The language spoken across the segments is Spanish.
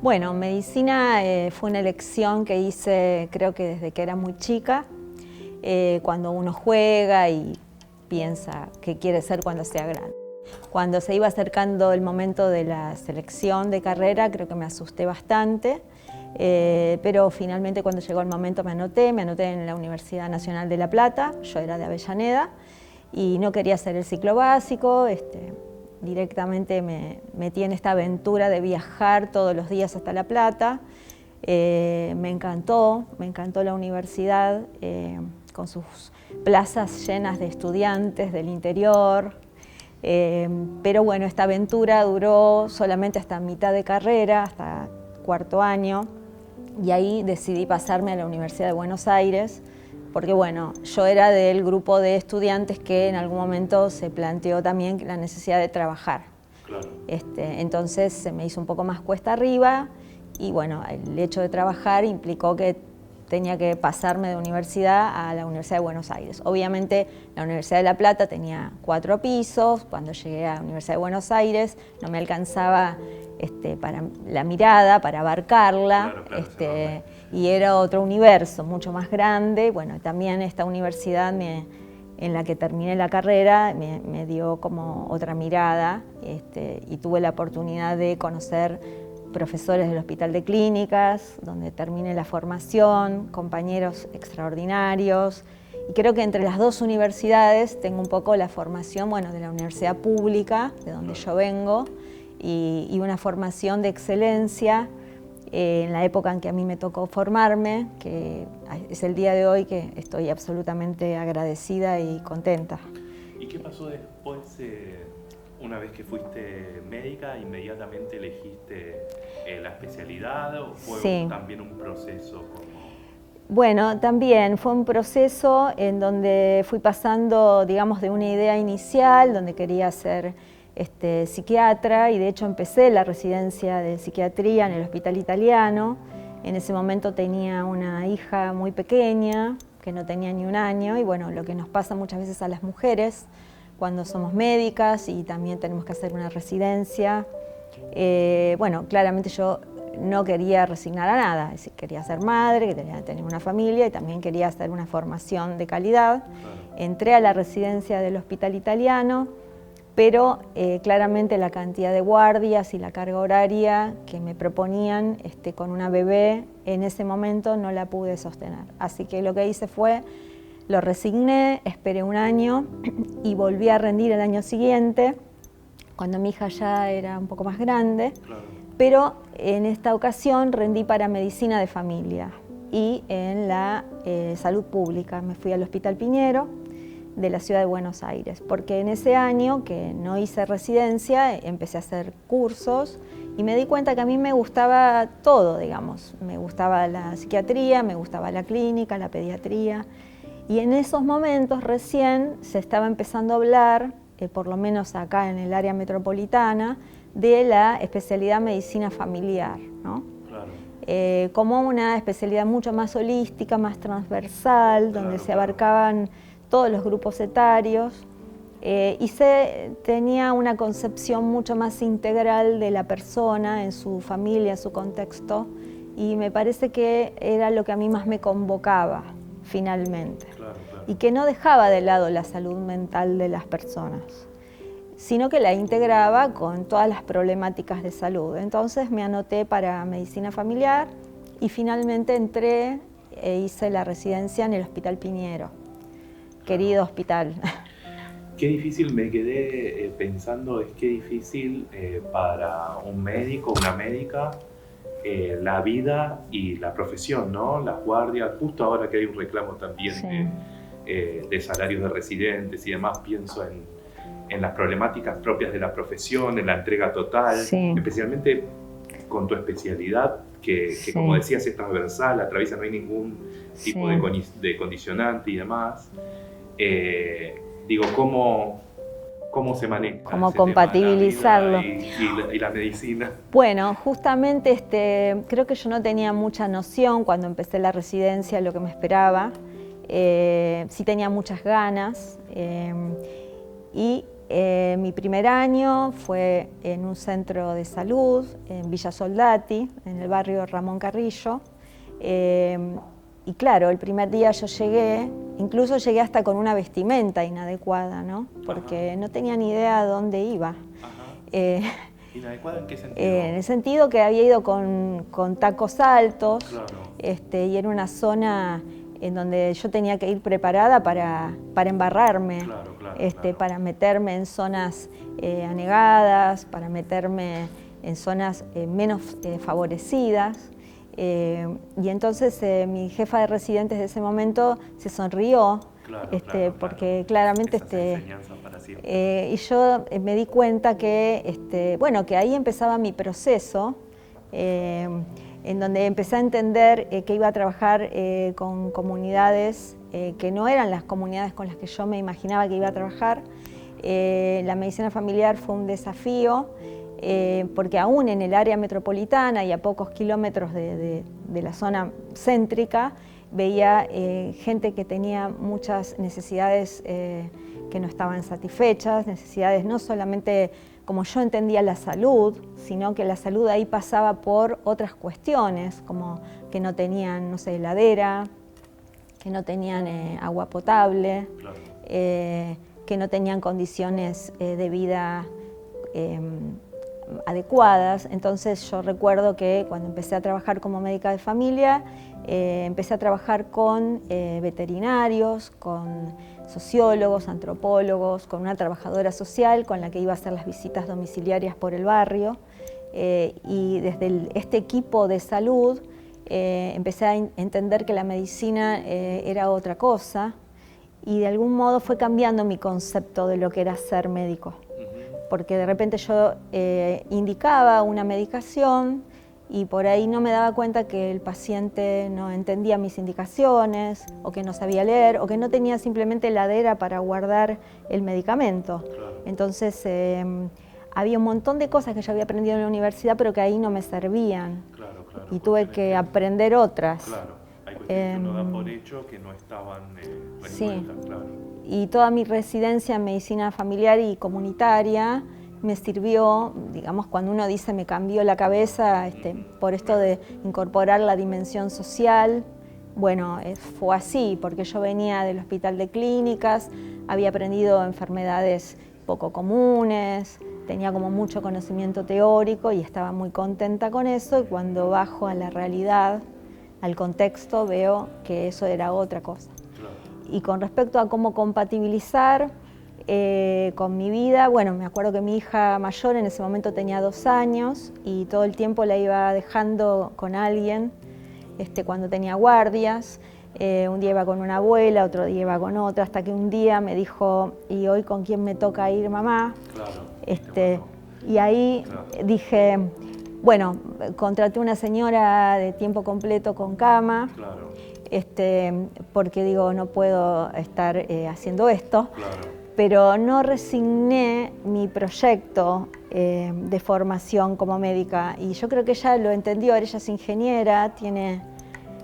Bueno, medicina fue una elección que hice creo que desde que era muy chica, cuando uno juega y piensa qué quiere ser cuando sea grande. Cuando se iba acercando el momento de la selección de carrera, creo que me asusté bastante, pero finalmente cuando llegó el momento me anoté en la Universidad Nacional de La Plata, yo era de Avellaneda y no quería hacer el ciclo básico, directamente me metí en esta aventura de viajar todos los días hasta La Plata. Me encantó la universidad, con sus plazas llenas de estudiantes del interior. Pero bueno, esta aventura duró solamente hasta mitad de carrera, hasta cuarto año, y ahí decidí pasarme a la Universidad de Buenos Aires, porque bueno, yo era del grupo de estudiantes que en algún momento se planteó también la necesidad de trabajar. Claro. Entonces se me hizo un poco más cuesta arriba y bueno, el hecho de trabajar implicó que tenía que pasarme de universidad a la Universidad de Buenos Aires. Obviamente la Universidad de La Plata tenía 4 pisos, cuando llegué a la Universidad de Buenos Aires no me alcanzaba para la mirada, para abarcarla, Claro, y era otro universo mucho más grande. Bueno, también esta universidad en la que terminé la carrera me dio como otra mirada, y tuve la oportunidad de conocer profesores del Hospital de Clínicas, donde terminé la formación, compañeros extraordinarios. Y creo que entre las dos universidades tengo un poco la formación, bueno, de la universidad pública, de donde yo vengo, y una formación de excelencia en la época en que a mí me tocó formarme, que es el día de hoy que estoy absolutamente agradecida y contenta. ¿Y qué pasó después? Una vez que fuiste médica, ¿inmediatamente elegiste la especialidad o fue Sí. también un proceso como...? Bueno, también fue un proceso en donde fui pasando, digamos, de una idea inicial, donde quería ser psiquiatra, y de hecho empecé la residencia de psiquiatría en el Hospital Italiano. En ese momento tenía una hija muy pequeña, que no tenía ni un año, y bueno, lo que nos pasa muchas veces a las mujeres cuando somos médicas y también tenemos que hacer una residencia. Bueno, claramente yo no quería resignar a nada, es decir, quería ser madre, quería tener una familia y también quería hacer una formación de calidad. Entré a la residencia del Hospital Italiano, pero claramente la cantidad de guardias y la carga horaria que me proponían con una bebé en ese momento no la pude sostener. Así que lo que hice fue, lo resigné, esperé un año y volví a rendir el año siguiente, cuando mi hija ya era un poco más grande. Claro. Pero en esta ocasión rendí para medicina de familia y en la salud pública. Me fui al Hospital Piñero de la ciudad de Buenos Aires, porque en ese año que no hice residencia empecé a hacer cursos y me di cuenta que a mí me gustaba todo, digamos. Me gustaba la psiquiatría, me gustaba la clínica, la pediatría, y en esos momentos recién se estaba empezando a hablar, por lo menos acá en el área metropolitana, de la especialidad medicina familiar, ¿no? Claro. Como una especialidad mucho más holística, más transversal, donde se abarcaban todos los grupos etarios, y se tenía una concepción mucho más integral de la persona en su familia, en su contexto, y me parece que era lo que a mí más me convocaba finalmente, Claro. y que no dejaba de lado la salud mental de las personas, sino que la integraba con todas las problemáticas de salud. Entonces me anoté para medicina familiar y finalmente entré e hice la residencia en el Hospital Piñero. Querido hospital. Qué difícil, me quedé pensando, es qué difícil para un médico, una médica, la vida y la profesión, ¿no? Las guardias, justo ahora que hay un reclamo también de salarios de residentes y demás, pienso en las problemáticas propias de la profesión, en la entrega total, especialmente con tu especialidad, que como decías es transversal, atraviesa, no hay ningún tipo de condicionante y demás. Digo, ¿cómo se maneja? ¿Cómo compatibilizarlo? Y la medicina. Bueno, justamente creo que yo no tenía mucha noción cuando empecé la residencia de lo que me esperaba. Sí tenía muchas ganas, y Mi primer año fue en un centro de salud, en Villa Soldati, en el barrio Ramón Carrillo. Y claro, el primer día yo llegué, incluso llegué hasta con una vestimenta inadecuada, ¿no? Porque no tenía ni idea de dónde iba. ¿Inadecuada en qué sentido? En el sentido que había ido con tacos altos, Claro. Y era una zona en donde yo tenía que ir preparada para embarrarme, Claro, para meterme en zonas anegadas, para meterme en zonas menos favorecidas. Y entonces mi jefa de residentes de ese momento se sonrió, porque claramente y yo me di cuenta que, que ahí empezaba mi proceso, en donde empecé a entender que iba a trabajar con comunidades que no eran las comunidades con las que yo me imaginaba que iba a trabajar. La medicina familiar fue un desafío, porque aún en el área metropolitana y a pocos kilómetros de la zona céntrica, veía gente que tenía muchas necesidades que no estaban satisfechas, necesidades no solamente como yo entendía la salud, sino que la salud ahí pasaba por otras cuestiones, como que no tenían, no sé, heladera, que no tenían agua potable, que no tenían condiciones de vida adecuadas. Entonces yo recuerdo que cuando empecé a trabajar como médica de familia, empecé a trabajar con veterinarios, con sociólogos, antropólogos, con una trabajadora social con la que iba a hacer las visitas domiciliarias por el barrio. Y desde este equipo de salud empecé a entender que la medicina era otra cosa, y de algún modo fue cambiando mi concepto de lo que era ser médico. Porque de repente yo indicaba una medicación y por ahí no me daba cuenta que el paciente no entendía mis indicaciones, o que no sabía leer, o que no tenía simplemente heladera para guardar el medicamento. Claro. Entonces había un montón de cosas que yo había aprendido en la universidad, pero que ahí no me servían. Claro, Y tuve que aprender otras. Claro, hay cuestiones que uno da por hecho que no estaban resueltas, claro. Y toda mi residencia en medicina familiar y comunitaria me sirvió, digamos, cuando uno dice me cambió la cabeza, por esto de incorporar la dimensión social. Bueno, fue así, porque yo venía del hospital de clínicas, había aprendido enfermedades poco comunes, tenía como mucho conocimiento teórico y estaba muy contenta con eso, y cuando bajo a la realidad, al contexto, veo que eso era otra cosa. Claro. Y con respecto a cómo compatibilizar con mi vida, bueno, me acuerdo que mi hija mayor en ese momento tenía 2 años y todo el tiempo la iba dejando con alguien cuando tenía guardias. Un día iba con una abuela, otro día iba con otra, hasta que un día me dijo, ¿y hoy con quién me toca ir, mamá? Claro. Y ahí dije, bueno, contraté una señora de tiempo completo con cama, porque digo, no puedo estar haciendo esto. Claro. Pero no resigné mi proyecto de formación como médica, y yo creo que ella lo entendió. Ella es ingeniera, tiene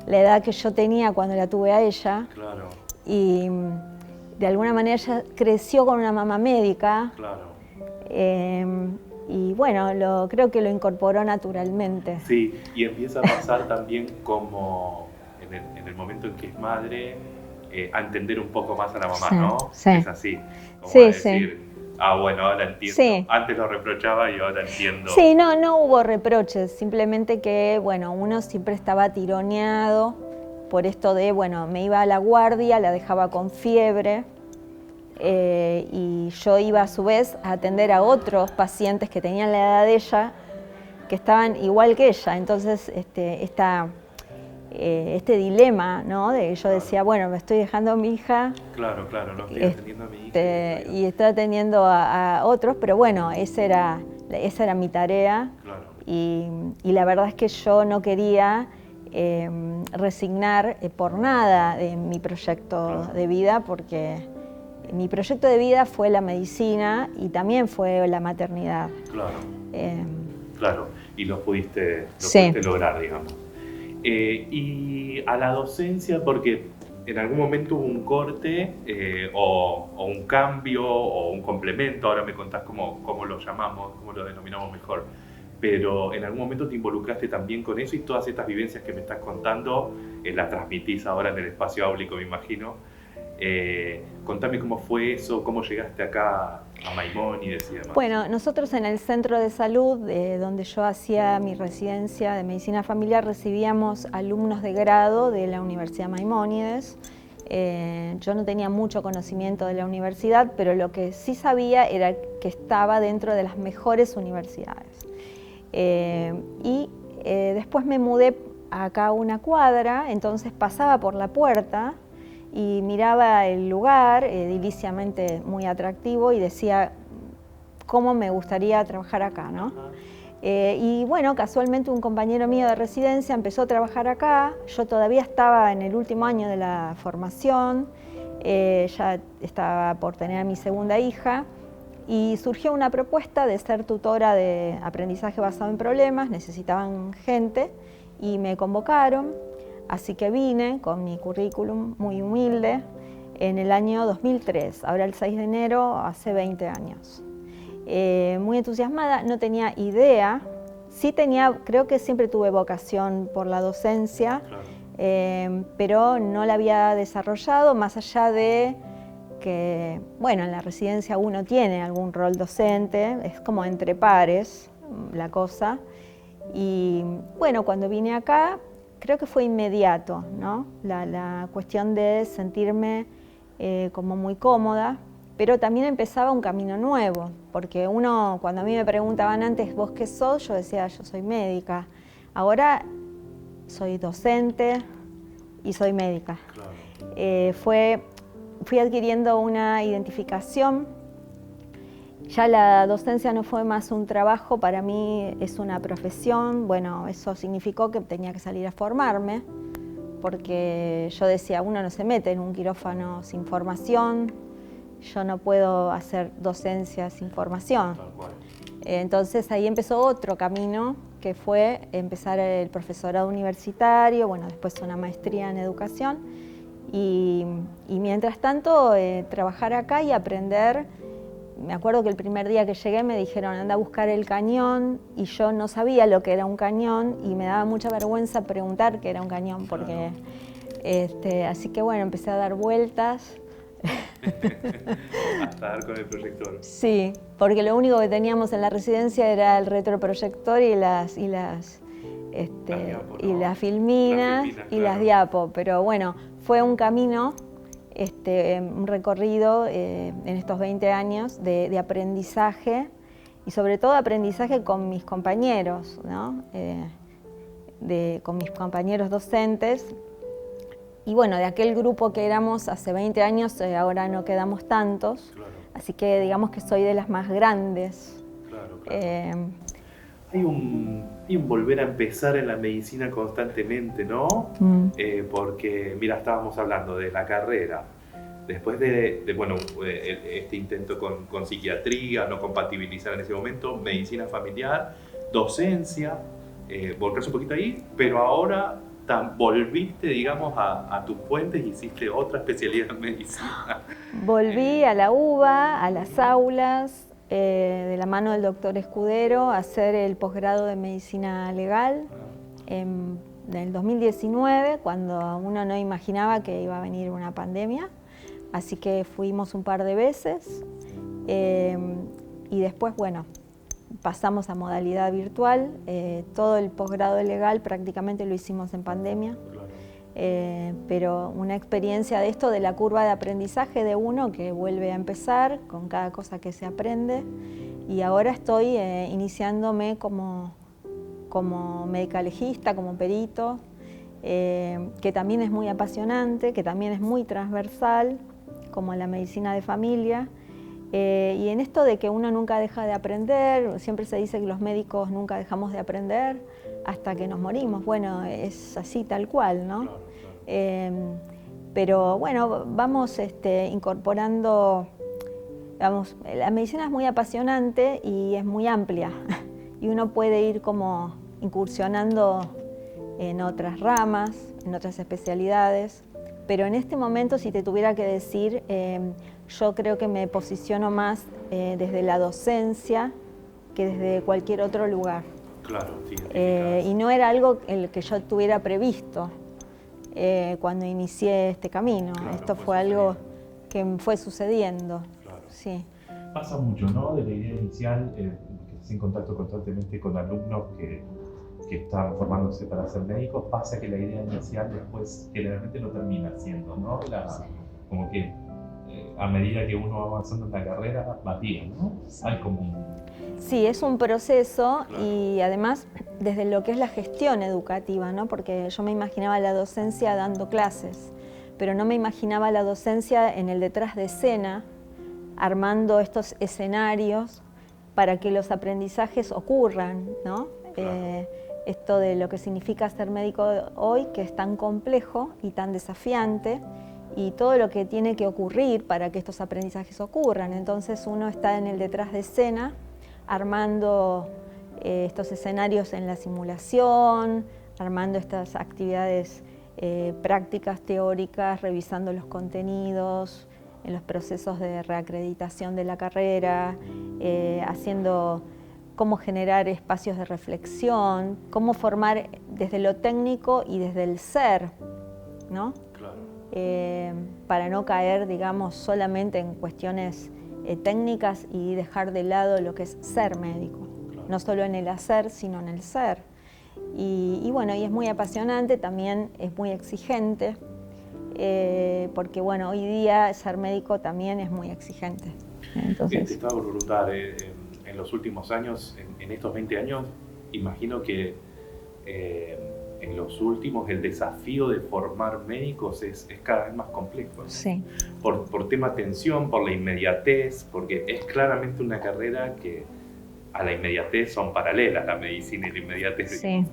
la edad que yo tenía cuando la tuve a ella. Claro. Y de alguna manera ella creció con una mamá médica. Claro. Y bueno, creo que lo incorporó naturalmente. Sí, y empieza a pasar también como en el momento en que es madre, a entender un poco más a la mamá, ¿no? Sí. Es así, como Sí, a decir, sí. Bueno, ahora entiendo. Sí. Antes lo reprochaba y ahora entiendo. Sí, no hubo reproches, simplemente que, bueno, uno siempre estaba tironeado por esto de, bueno, me iba a la guardia, la dejaba con fiebre, y yo iba a su vez a atender a otros pacientes que tenían la edad de ella, que estaban igual que ella. Entonces, este dilema, ¿no? De yo decía, bueno, me estoy dejando a mi hija. Claro, no estoy atendiendo a mi hija. Y estoy atendiendo a otros, pero bueno, esa era mi tarea. Claro. Y la verdad es que yo no quería resignar por nada de mi proyecto de vida, porque mi proyecto de vida fue la medicina y también fue la maternidad. Claro, y lo pudiste lograr, digamos. Y a la docencia, porque en algún momento hubo un corte o un cambio o un complemento, ahora me contás cómo lo llamamos, cómo lo denominamos mejor, pero en algún momento te involucraste también con eso y todas estas vivencias que me estás contando las transmitís ahora en el espacio áulico, me imagino. Contame cómo fue eso, cómo llegaste acá a Maimónides y demás. Bueno, nosotros en el centro de salud, donde yo hacía mi residencia de medicina familiar, recibíamos alumnos de grado de la Universidad Maimónides. Yo no tenía mucho conocimiento de la universidad, pero lo que sí sabía era que estaba dentro de las mejores universidades. Después me mudé acá a una cuadra, entonces pasaba por la puerta y miraba el lugar, ediliciamente muy atractivo, y decía cómo me gustaría trabajar acá, ¿no? Y bueno, casualmente un compañero mío de residencia empezó a trabajar acá. Yo todavía estaba en el último año de la formación, ya estaba por tener a mi segunda hija, y surgió una propuesta de ser tutora de aprendizaje basado en problemas. Necesitaban gente y me convocaron. Así que vine con mi currículum muy humilde en el año 2003, ahora el 6 de enero, hace 20 años. Muy entusiasmada, no tenía idea, sí tenía, creo que siempre tuve vocación por la docencia, claro. Pero no la había desarrollado más allá de que, bueno, en la residencia uno tiene algún rol docente, es como entre pares la cosa. Y bueno, cuando vine acá, creo que fue inmediato, ¿no? La cuestión de sentirme como muy cómoda, pero también empezaba un camino nuevo, porque uno, cuando a mí me preguntaban antes, ¿vos qué sos? Yo decía, yo soy médica. Ahora soy docente y soy médica. Claro. Fui adquiriendo una identificación. Ya la docencia no fue más un trabajo, para mí es una profesión. Bueno, eso significó que tenía que salir a formarme, porque yo decía, uno no se mete en un quirófano sin formación, yo no puedo hacer docencia sin formación. Entonces ahí empezó otro camino, que fue empezar el profesorado universitario, bueno, después una maestría en educación, y mientras tanto trabajar acá y aprender. Me acuerdo que el primer día que llegué me dijeron, anda a buscar el cañón, y yo no sabía lo que era un cañón y me daba mucha vergüenza preguntar qué era un cañón, porque, así que bueno, empecé a dar vueltas. Hasta dar con el proyector. Sí, porque lo único que teníamos en la residencia era el retroproyector y las filminas y claro. Las diapos, pero bueno, fue un camino. Un recorrido en estos 20 años de aprendizaje, y sobre todo aprendizaje con mis compañeros, ¿no? Con mis compañeros docentes. Y bueno, de aquel grupo que éramos hace 20 años, ahora no quedamos tantos, claro. Así que digamos que soy de las más grandes. Claro, claro. Hay un volver a empezar en la medicina constantemente, ¿no? Porque, mira, estábamos hablando de la carrera, después de este intento con psiquiatría, no compatibilizar en ese momento, medicina familiar, docencia, volcarse un poquito ahí, pero ahora volviste, digamos, a tus fuentes y hiciste otra especialidad en medicina. Volví a la UBA, a las aulas, de la mano del doctor Escudero, a hacer el posgrado de medicina legal en el 2019, cuando uno no imaginaba que iba a venir una pandemia. Así que fuimos un par de veces y después, bueno, pasamos a modalidad virtual. Todo el posgrado legal prácticamente lo hicimos en pandemia. Pero una experiencia de esto, de la curva de aprendizaje de uno que vuelve a empezar con cada cosa que se aprende. Y ahora estoy iniciándome como médica legista, como perito, que también es muy apasionante, que también es muy transversal, como la medicina de familia. Y en esto de que uno nunca deja de aprender, siempre se dice que los médicos nunca dejamos de aprender hasta que nos morimos. Bueno, es así tal cual, ¿no? Claro, claro. Pero bueno, vamos incorporando, vamos, la medicina es muy apasionante y es muy amplia, y uno puede ir como incursionando en otras ramas, en otras especialidades. Pero en este momento, si te tuviera que decir, yo creo que me posiciono más desde la docencia que desde cualquier otro lugar. Claro, sí. Y no era algo el que yo tuviera previsto cuando inicié este camino. Claro, esto fue algo que fue sucediendo. Claro. Sí. Pasa mucho, ¿no? De la idea inicial, que estás en contacto constantemente con alumnos que están formándose para ser médicos, pasa que la idea inicial después generalmente no termina siendo, ¿no? Como que a medida que uno va avanzando en la carrera, va bien, ¿no? Hay como un... Sí, es un proceso. Claro. Y además desde lo que es la gestión educativa, ¿no? Porque yo me imaginaba la docencia dando clases, pero no me imaginaba la docencia en el detrás de escena, armando estos escenarios para que los aprendizajes ocurran, ¿no? Claro. Esto de lo que significa ser médico hoy, que es tan complejo y tan desafiante, y todo lo que tiene que ocurrir para que estos aprendizajes ocurran. Entonces uno está en el detrás de escena, armando estos escenarios en la simulación, armando estas actividades prácticas, teóricas, revisando los contenidos, en los procesos de reacreditación de la carrera, haciendo cómo generar espacios de reflexión, cómo formar desde lo técnico y desde el ser, ¿no? Claro. Para no caer, digamos, solamente en cuestiones técnicas y dejar de lado lo que es ser médico, Claro. no solo en el hacer, sino en el ser. Y bueno, y es muy apasionante, también es muy exigente, porque bueno, hoy día ser médico también es muy exigente. Entonces, Te estaba por preguntar, en los últimos años, en estos 20 años, imagino que en los últimos el desafío de formar médicos es cada vez más complejo, ¿no? sí. Por tema atención, por la inmediatez, porque es claramente una carrera que a la inmediatez son paralelas, la medicina y la inmediatez. Sí.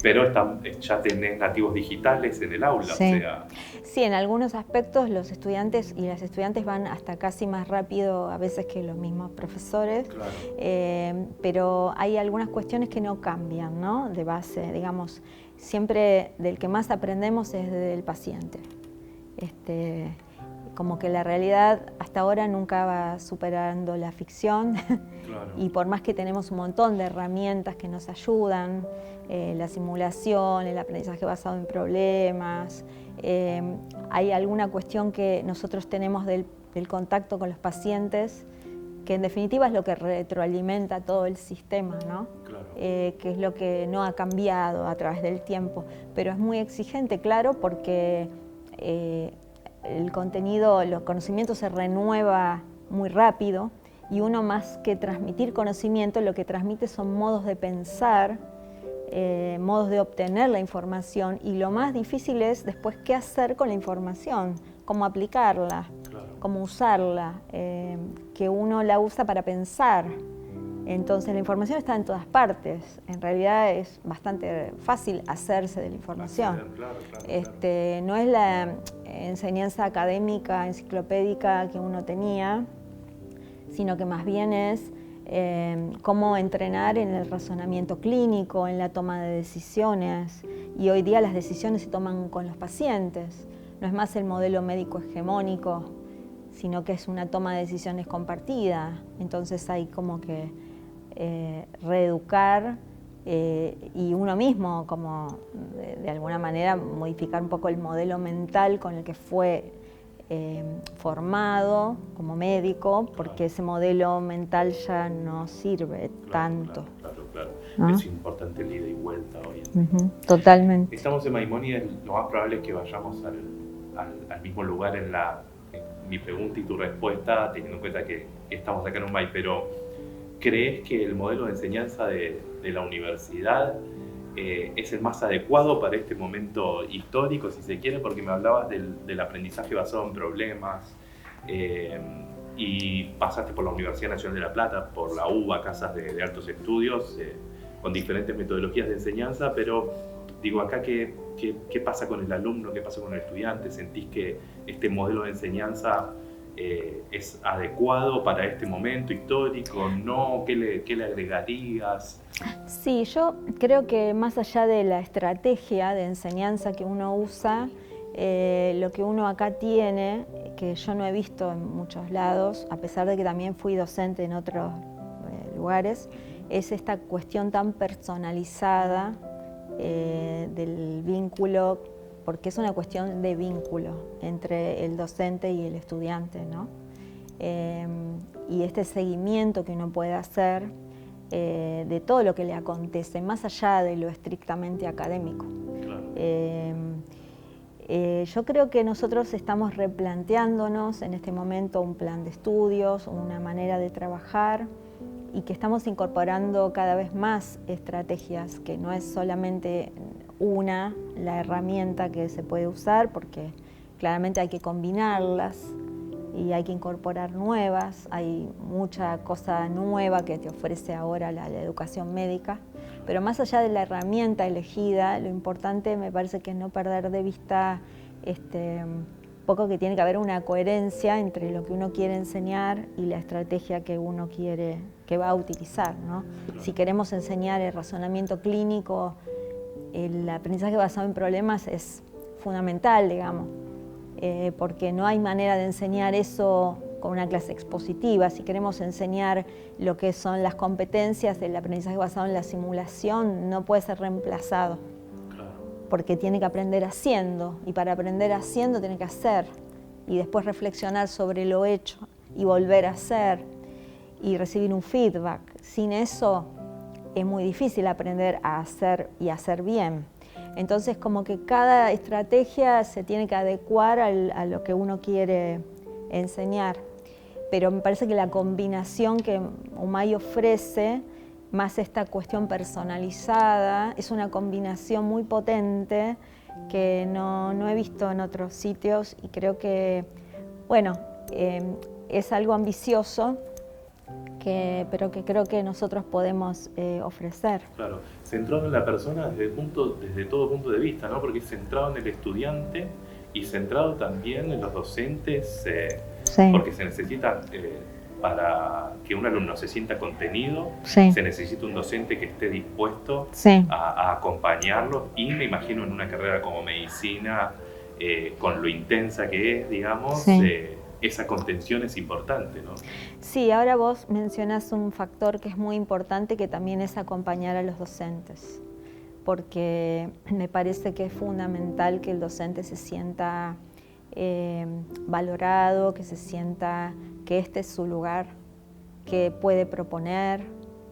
Pero ya tenés nativos digitales en el aula, Sí. o sea... Sí, en algunos aspectos los estudiantes y las estudiantes van hasta casi más rápido a veces que los mismos profesores, Claro. pero hay algunas cuestiones que no cambian, ¿no? De base, digamos, siempre del que más aprendemos es del paciente. Como que la realidad hasta ahora nunca va superando la ficción. Claro. Y por más que tenemos un montón de herramientas que nos ayudan, la simulación, el aprendizaje basado en problemas, hay alguna cuestión que nosotros tenemos del contacto con los pacientes, que en definitiva es lo que retroalimenta todo el sistema, ¿no? Claro. Que es lo que no ha cambiado a través del tiempo, pero es muy exigente, claro, porque el contenido, los conocimientos se renueva muy rápido y uno más que transmitir conocimiento, lo que transmite son modos de pensar, modos de obtener la información, y lo más difícil es después qué hacer con la información, cómo aplicarla, Claro. cómo usarla, que uno la usa para pensar. Entonces la información está en todas partes, en realidad es bastante fácil hacerse de la información. Claro, claro. No es la enseñanza académica, enciclopédica que uno tenía, sino que más bien es cómo entrenar en el razonamiento clínico, en la toma de decisiones, y hoy día las decisiones se toman con los pacientes, no es más el modelo médico hegemónico, sino que es una toma de decisiones compartida. Entonces hay como que reeducar y uno mismo como de alguna manera modificar un poco el modelo mental con el que fue formado como médico, porque ese modelo mental ya no sirve tanto. Claro. ¿No? Es importante el ida y vuelta hoy en día. Totalmente. Estamos en Maimónides, lo más probable es que vayamos al mismo lugar en mi pregunta y tu respuesta, teniendo en cuenta que estamos acá en Umbay, pero ¿crees que el modelo de enseñanza de la universidad es el más adecuado para este momento histórico, si se quiere? Porque me hablabas del aprendizaje basado en problemas, y pasaste por la Universidad Nacional de La Plata, por la UBA, casas de altos estudios, con diferentes metodologías de enseñanza, pero digo, acá, ¿qué pasa con el alumno? ¿Qué pasa con el estudiante? ¿Sentís que este modelo de enseñanza es adecuado para este momento histórico? ¿No? ¿Qué le agregarías? Sí, yo creo que más allá de la estrategia de enseñanza que uno usa, Lo que uno acá tiene, que yo no he visto en muchos lados, a pesar de que también fui docente en otros lugares, es esta cuestión tan personalizada del vínculo, porque es una cuestión de vínculo entre el docente y el estudiante, ¿no? Y este seguimiento que uno puede hacer de todo lo que le acontece, más allá de lo estrictamente académico. Claro. Yo creo que nosotros estamos replanteándonos en este momento un plan de estudios, una manera de trabajar, y que estamos incorporando cada vez más estrategias, que no es solamente la herramienta que se puede usar, porque claramente hay que combinarlas y hay que incorporar nuevas. Hay mucha cosa nueva que te ofrece ahora la educación médica, pero más allá de la herramienta elegida, lo importante me parece que es no perder de vista poco que tiene que haber una coherencia entre lo que uno quiere enseñar y la estrategia que uno que va a utilizar, ¿no? Si queremos enseñar el razonamiento clínico, el aprendizaje basado en problemas es fundamental, digamos, porque no hay manera de enseñar eso con una clase expositiva. Si queremos enseñar lo que son las competencias del aprendizaje basado en la simulación, no puede ser reemplazado, porque tiene que aprender haciendo, y para aprender haciendo tiene que hacer, y después reflexionar sobre lo hecho, y volver a hacer, y recibir un feedback. Sin eso es muy difícil aprender a hacer y hacer bien. Entonces, como que cada estrategia se tiene que adecuar a lo que uno quiere enseñar. Pero me parece que la combinación que UMAI ofrece, más esta cuestión personalizada, es una combinación muy potente que no he visto en otros sitios, y creo que, bueno, es algo ambicioso, pero que creo que nosotros podemos ofrecer. Claro, centrado en la persona desde todo punto de vista, ¿no? Porque es centrado en el estudiante y centrado también en los docentes, Sí. Porque se necesita, para que un alumno se sienta contenido, Sí. se necesita un docente que esté dispuesto Sí. a acompañarlo, y me imagino en una carrera como medicina, con lo intensa que es, digamos, Sí. Esa contención es importante, ¿no? Sí, ahora vos mencionás un factor que es muy importante, que también es acompañar a los docentes, porque me parece que es fundamental que el docente se sienta valorado, que se sienta que este es su lugar, que puede proponer,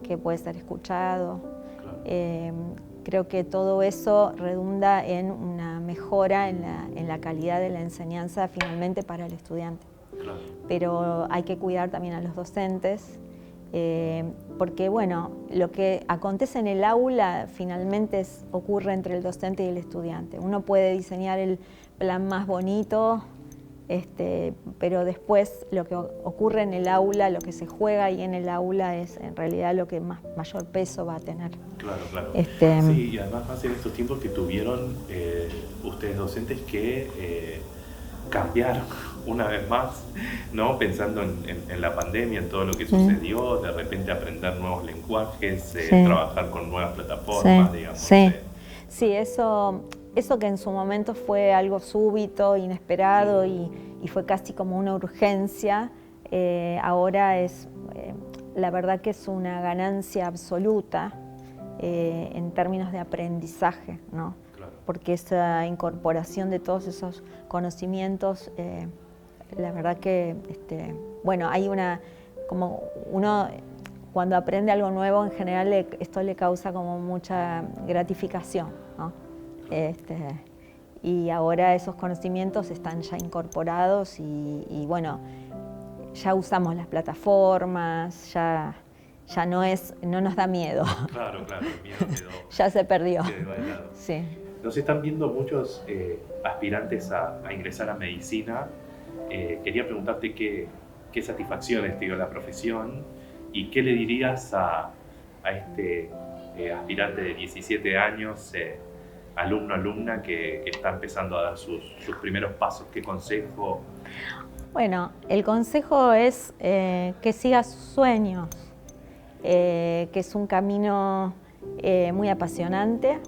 que puede ser escuchado. Claro. Creo que todo eso redunda en una mejora en la calidad de la enseñanza finalmente para el estudiante. Claro. Pero hay que cuidar también a los docentes, porque bueno, lo que acontece en el aula finalmente ocurre entre el docente y el estudiante. Uno puede diseñar el plan más bonito, pero después lo que ocurre en el aula, lo que se juega ahí en el aula, es en realidad lo que mayor peso va a tener. Claro, claro. Sí, y además más en estos tiempos que tuvieron ustedes docentes que cambiar una vez más, ¿no? Pensando en la pandemia, en todo lo que sucedió, de repente aprender nuevos lenguajes, trabajar con nuevas plataformas, digamos. Sí, eso que en su momento fue algo súbito, inesperado, y fue casi como una urgencia, ahora es, la verdad que es una ganancia absoluta en términos de aprendizaje, ¿no? Claro. Porque esa incorporación de todos esos conocimientos, la verdad que, bueno, hay como uno cuando aprende algo nuevo, en general esto le causa como mucha gratificación, ¿no? Y ahora esos conocimientos están ya incorporados y bueno, ya usamos las plataformas, ya no nos da miedo. Claro, el miedo quedó. Ya se perdió. Quedó de lado. Sí. Nos están viendo muchos aspirantes a ingresar a medicina. Quería preguntarte qué satisfacciones te dio la profesión y qué le dirías a este aspirante de 17 años, alumna que está empezando a dar sus primeros pasos. ¿Qué consejo? Bueno, el consejo es que siga sus sueños, que es un camino muy apasionante,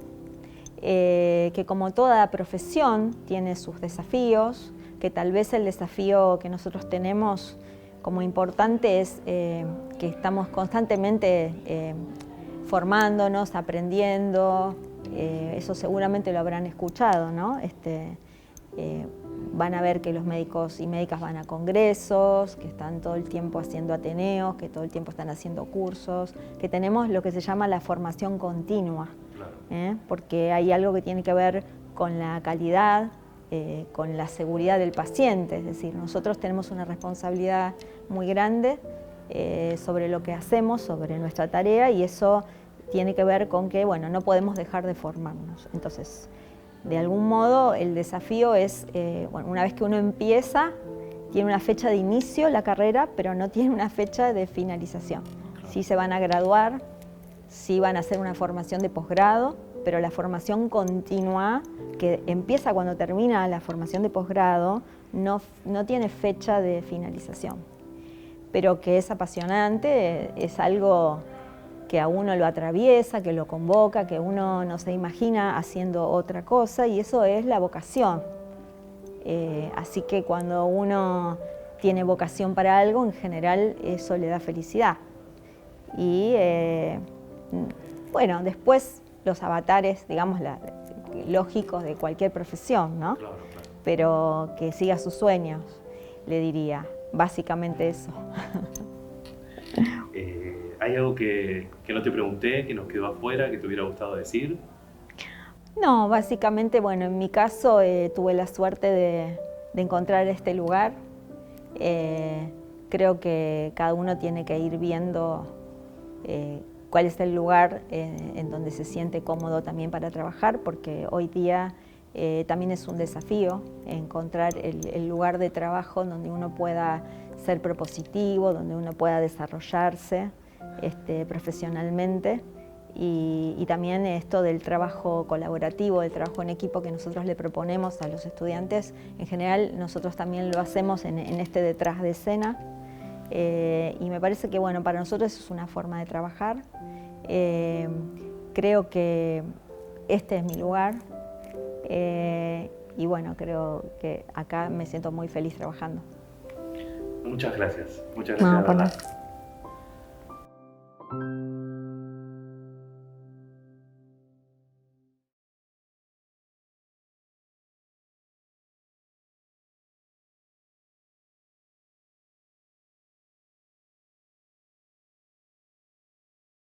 que como toda profesión tiene sus desafíos, que tal vez el desafío que nosotros tenemos como importante es que estamos constantemente formándonos, aprendiendo, eso seguramente lo habrán escuchado, ¿no? Van a ver que los médicos y médicas van a congresos, que están todo el tiempo haciendo ateneos, que todo el tiempo están haciendo cursos, que tenemos lo que se llama la formación continua, porque hay algo que tiene que ver con la calidad, con la seguridad del paciente, es decir, nosotros tenemos una responsabilidad muy grande sobre lo que hacemos, sobre nuestra tarea, y eso tiene que ver con que, bueno, no podemos dejar de formarnos. Entonces, de algún modo, el desafío es, bueno, una vez que uno empieza, tiene una fecha de inicio la carrera, pero no tiene una fecha de finalización. Sí se van a graduar, sí van a hacer una formación de posgrado, pero la formación continua, que empieza cuando termina la formación de posgrado, no tiene fecha de finalización. Pero que es apasionante, es algo que a uno lo atraviesa, que lo convoca, que uno no se imagina haciendo otra cosa, y eso es la vocación. Así que cuando uno tiene vocación para algo, en general eso le da felicidad. Y bueno, después los avatares, digamos, lógicos de cualquier profesión, ¿no? Claro, claro. Pero que siga sus sueños, le diría, básicamente eso. ¿Hay algo que no te pregunté, que nos quedó afuera, que te hubiera gustado decir? No, básicamente, bueno, en mi caso tuve la suerte de encontrar este lugar. Creo que cada uno tiene que ir viendo cuál es el lugar en donde se siente cómodo también para trabajar, porque hoy día también es un desafío encontrar el lugar de trabajo donde uno pueda ser propositivo, donde uno pueda desarrollarse profesionalmente, y también esto del trabajo colaborativo, del trabajo en equipo que nosotros le proponemos a los estudiantes. En general nosotros también lo hacemos en este detrás de escena, y me parece que, bueno, para nosotros es una forma de trabajar. Creo que este es mi lugar, y bueno, creo que acá me siento muy feliz trabajando. Muchas gracias, de verdad.